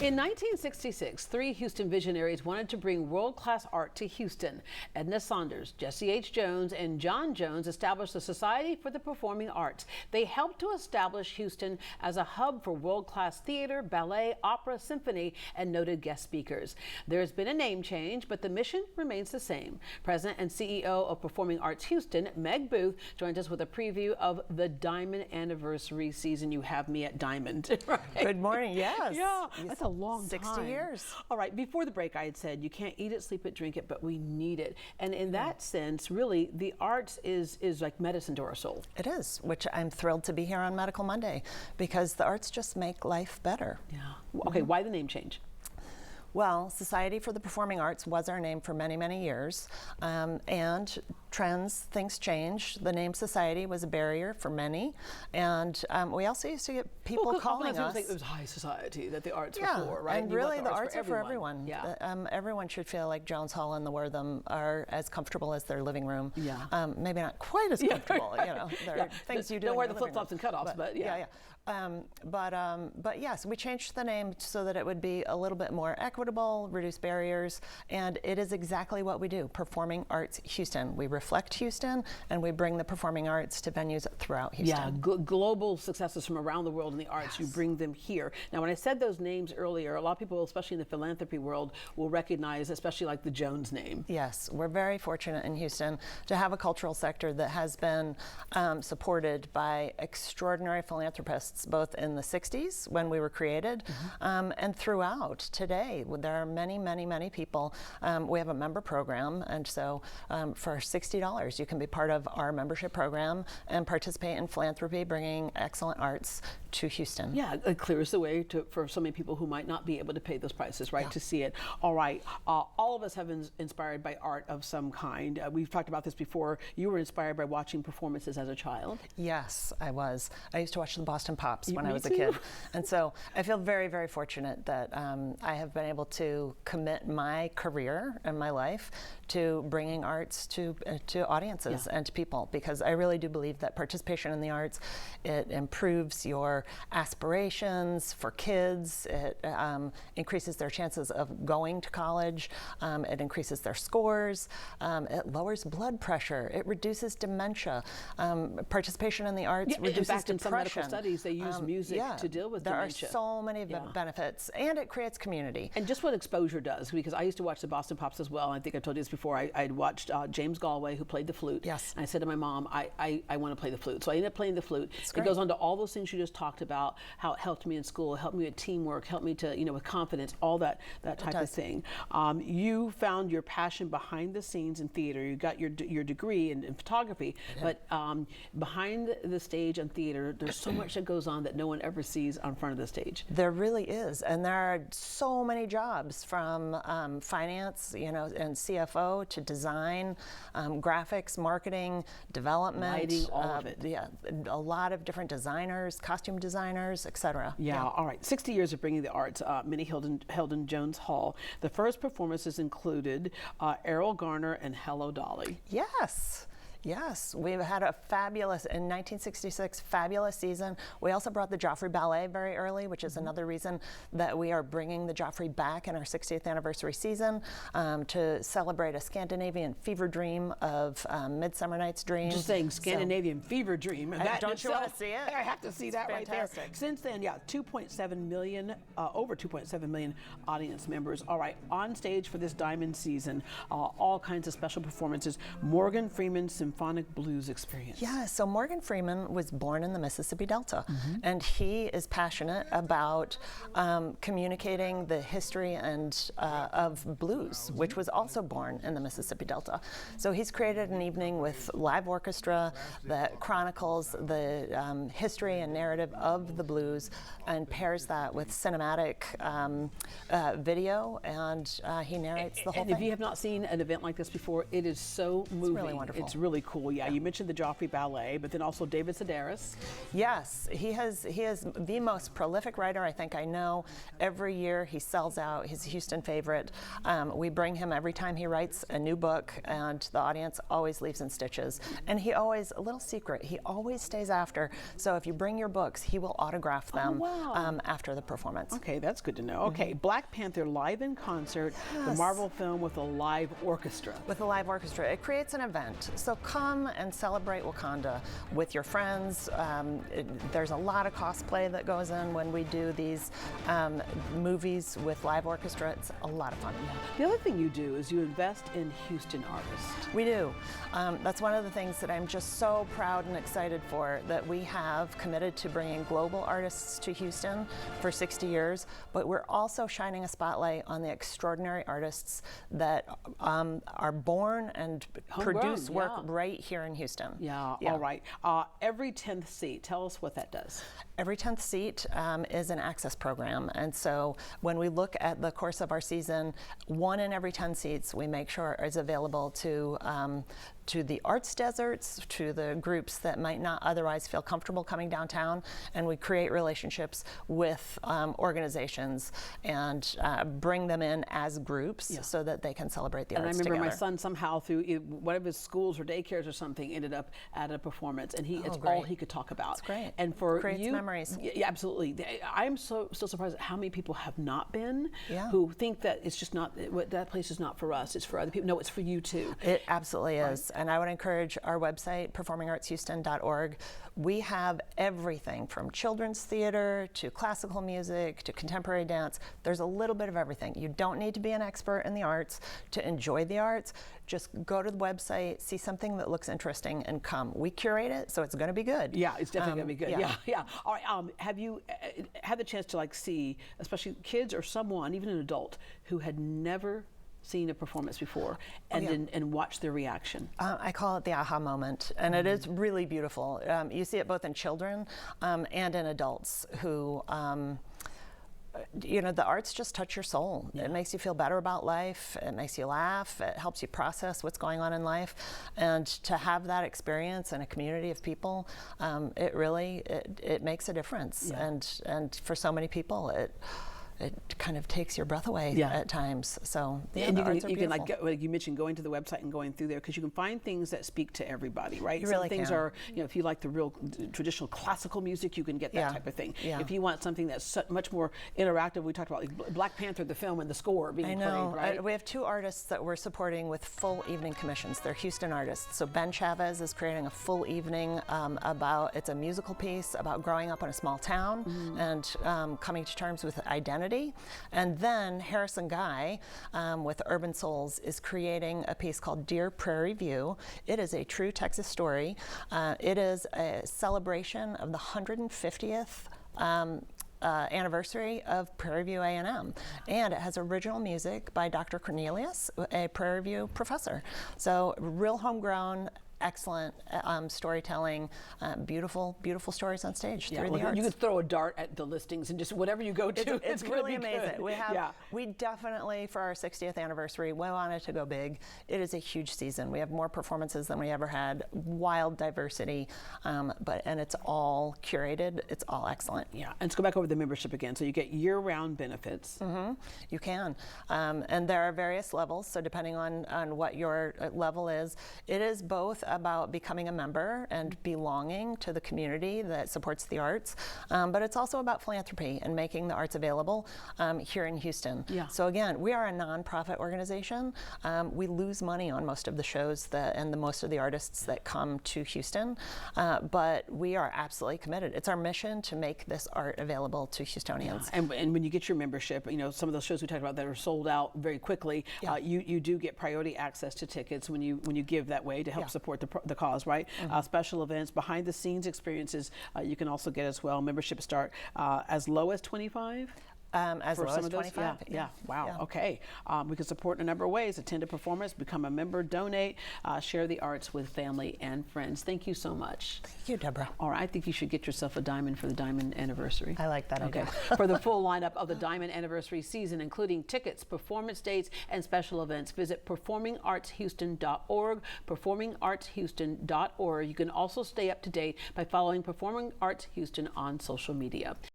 In 1966, three Houston visionaries wanted to bring world-class art to Houston. Edna Saunders, Jesse H. Jones, and John Jones established the Society for the Performing Arts. They helped to establish Houston as a hub for world-class theater, ballet, opera, symphony, and noted guest speakers. There's been a name change, but the mission remains the same. President and CEO of Performing Arts Houston, Meg Booth, joins us with a preview of the Diamond Anniversary season. You have me at Diamond. Right? Good morning. Yes. Yeah, that's a long 60 time. years. All right, before the break, I had said you can't eat it, sleep it, drink it, but we need it. And in that sense, really, the arts is like medicine to our soul. It is, which I'm thrilled to be here on Medical Monday because the arts just make life better. Yeah. Okay, why the name change? Well, Society for the Performing Arts was our name for many, many years. And things change. The name Society was a barrier for many. And we also used to get people calling us. It was high society that the arts were for, right? And really the arts are for everyone. Yeah. Everyone should feel like Jones Hall and the Wortham are as comfortable as their living room. Yeah. Maybe not quite as comfortable, you know. There are things you do. Don't wear the flip-flops and cutoffs, but yeah. But yes, we changed the name so that it would be a little bit more equitable, reduce barriers, and it is exactly what we do. Performing Arts Houston. We reflect Houston, and we bring the performing arts to venues throughout Houston. Yeah, global successes from around the world in the arts, you bring them here. Now, when I said those names earlier, a lot of people, especially in the philanthropy world, will recognize, especially like the Jones name. Yes, we're very fortunate in Houston to have a cultural sector that has been supported by extraordinary philanthropists, both in the 60s when we were created and throughout today. There are many, many, many people. We have a member program, and so for $60, you can be part of our membership program and participate in philanthropy, bringing excellent arts to Houston. Yeah, it clears the way for so many people who might not be able to pay those prices, right, to see it. All right, all of us have been inspired by art of some kind. We've talked about this before. You were inspired by watching performances as a child. Yes, I was. I used to watch the Boston Pops when I was a kid. And so I feel very, very fortunate that I have been able to commit my career and my life to bringing arts to audiences and to people, because I really do believe that participation in the arts, it improves your aspirations for kids, it increases their chances of going to college, it increases their scores, it lowers blood pressure, it reduces dementia. Participation in the arts reduces in fact, depression. In some medical studies, they use music to deal with dementia. There are so many benefits, and it creates community. And just what exposure does, because I used to watch the Boston Pops as well. I think I told you this before. I'd watched James Galway, who played the flute. Yes. And I said to my mom, I want to play the flute. So I ended up playing the flute. It goes on to all those things you just talked about, how it helped me in school, helped me with teamwork, helped me to, with confidence, all that type of thing. You found your passion behind the scenes in theater. You got your degree in photography, but behind the stage and theater, there's so much that goes on that no one ever sees on front of the stage. There really is, and there are so many jobs, from finance, and CFO, to design, graphics, marketing, development, lighting, all of it. Yeah, a lot of different designers, costume designers, etc. Yeah, all right. 60 years of bringing the arts, many held in Jones Hall. The first performances included Errol Garner and Hello Dolly. Yes, we've had a fabulous, in 1966, fabulous season. We also brought the Joffrey Ballet very early, which is another reason that we are bringing the Joffrey back in our 60th anniversary season to celebrate a Scandinavian fever dream of Midsummer Night's Dream. Just saying, Scandinavian fever dream. Don't you want to see it? I have to see that fantastic. Right there. Since then, 2.7 million, over 2.7 million audience members. All right, on stage for this Diamond season, all kinds of special performances. Morgan Freeman Symphonic Blues Experience. Yeah, so Morgan Freeman was born in the Mississippi Delta, and he is passionate about communicating the history and of blues, which was also born in the Mississippi Delta. So he's created an evening with live orchestra that chronicles the history and narrative of the blues and pairs that with cinematic video, and he narrates the whole thing. And if you have not seen an event like this before, it is so moving. It's really wonderful. It's really cool. Yeah, you mentioned the Joffrey Ballet, but then also David Sedaris. Yes, he is the most prolific writer I think I know. Every year he sells out. He's a Houston favorite. We bring him every time he writes a new book, and the audience always leaves in stitches. And he always, a little secret, he always stays after. So if you bring your books, he will autograph them after the performance. Okay, that's good to know. Okay, Black Panther live in concert, the Marvel film with a live orchestra. With a live orchestra. It creates an event. So come and celebrate Wakanda with your friends. There's a lot of cosplay that goes in when we do these movies with live orchestra. It's a lot of fun. The other thing you do is you invest in Houston artists. We do. That's one of the things that I'm just so proud and excited for, that we have committed to bringing global artists to Houston for 60 years, but we're also shining a spotlight on the extraordinary artists that are born and produce work right here in Houston. Yeah, all right. Every 10th seat, tell us what that does. Every 10th seat is an access program, and so when we look at the course of our season, 1 in every 10 seats we make sure is available to the arts deserts, to the groups that might not otherwise feel comfortable coming downtown, and we create relationships with organizations and bring them in as groups so that they can celebrate the arts together. And I remember my son somehow through one of his schools or daycares or something ended up at a performance, and it's all he could talk about. That's great. And for creates you, memories. Yeah, absolutely. I'm still surprised at how many people have not been, who think that it's just not, that place is not for us, it's for other people. No, it's for you too. It absolutely is. And I would encourage our website, performingartshouston.org. We have everything from children's theater to classical music to contemporary dance. There's a little bit of everything. You don't need to be an expert in the arts to enjoy the arts. Just go to the website, see something that looks interesting, and come. We curate it, so it's going to be good. Yeah, it's definitely going to be good. Yeah. All right. Have you had the chance to see, especially kids or someone, even an adult, who had never seen a performance before and watch their reaction? I call it the aha moment, and it is really beautiful. You see it both in children and in adults who the arts just touch your soul. It makes you feel better about life. It makes you laugh. It helps you process what's going on in life. And to have that experience in a community of people, it really makes a difference. And for so many people, it kind of takes your breath away at times. So and you can like you mentioned, going to the website and going through there, because you can find things that speak to everybody, right? You Some really things can. are, if you like the real traditional classical music, you can get that type of thing. If you want something that's much more interactive, we talked about like Black Panther, the film, and the score being played, right? We have 2 artists that we're supporting with full evening commissions. They're Houston artists. So Ben Chavez is creating a full evening it's a musical piece about growing up in a small town and coming to terms with identity. And then Harrison Guy with Urban Souls is creating a piece called Dear Prairie View. It is a true Texas story. It is a celebration of the 150th anniversary of Prairie View A&M, and it has original music by Dr. Cornelius, a Prairie View professor. So real homegrown, excellent storytelling, beautiful stories on stage through the arts. You could throw a dart at the listings and just whatever you go to. It's really amazing. Good. We definitely, for our 60th anniversary, we wanted to go big. It is a huge season. We have more performances than we ever had, wild diversity, and it's all curated. It's all excellent. Yeah, and let's go back over the membership again. So you get year-round benefits. You can, and there are various levels. So depending on what your level is, it is both about becoming a member and belonging to the community that supports the arts, but it's also about philanthropy and making the arts available here in Houston. So again, we are a nonprofit organization. We lose money on most of the shows and most of the artists that come to Houston, but we are absolutely committed. It's our mission to make this art available to Houstonians. And when you get your membership, some of those shows we talked about that are sold out very quickly, you do get priority access to tickets when you give that way to help support the cause, right? Special events, behind the scenes experiences, you can also get as well. Memberships start as low as $25. As for low some as of those? 25. Yeah. Wow. Yeah. Okay. We can support in a number of ways. Attend a performance, become a member, donate, share the arts with family and friends. Thank you so much. Thank you, Deborah. All right. I think you should get yourself a diamond for the Diamond Anniversary. I like that idea. For the full lineup of the Diamond Anniversary season, including tickets, performance dates, and special events, visit performingartshouston.org, performingartshouston.org. You can also stay up to date by following Performing Arts Houston on social media.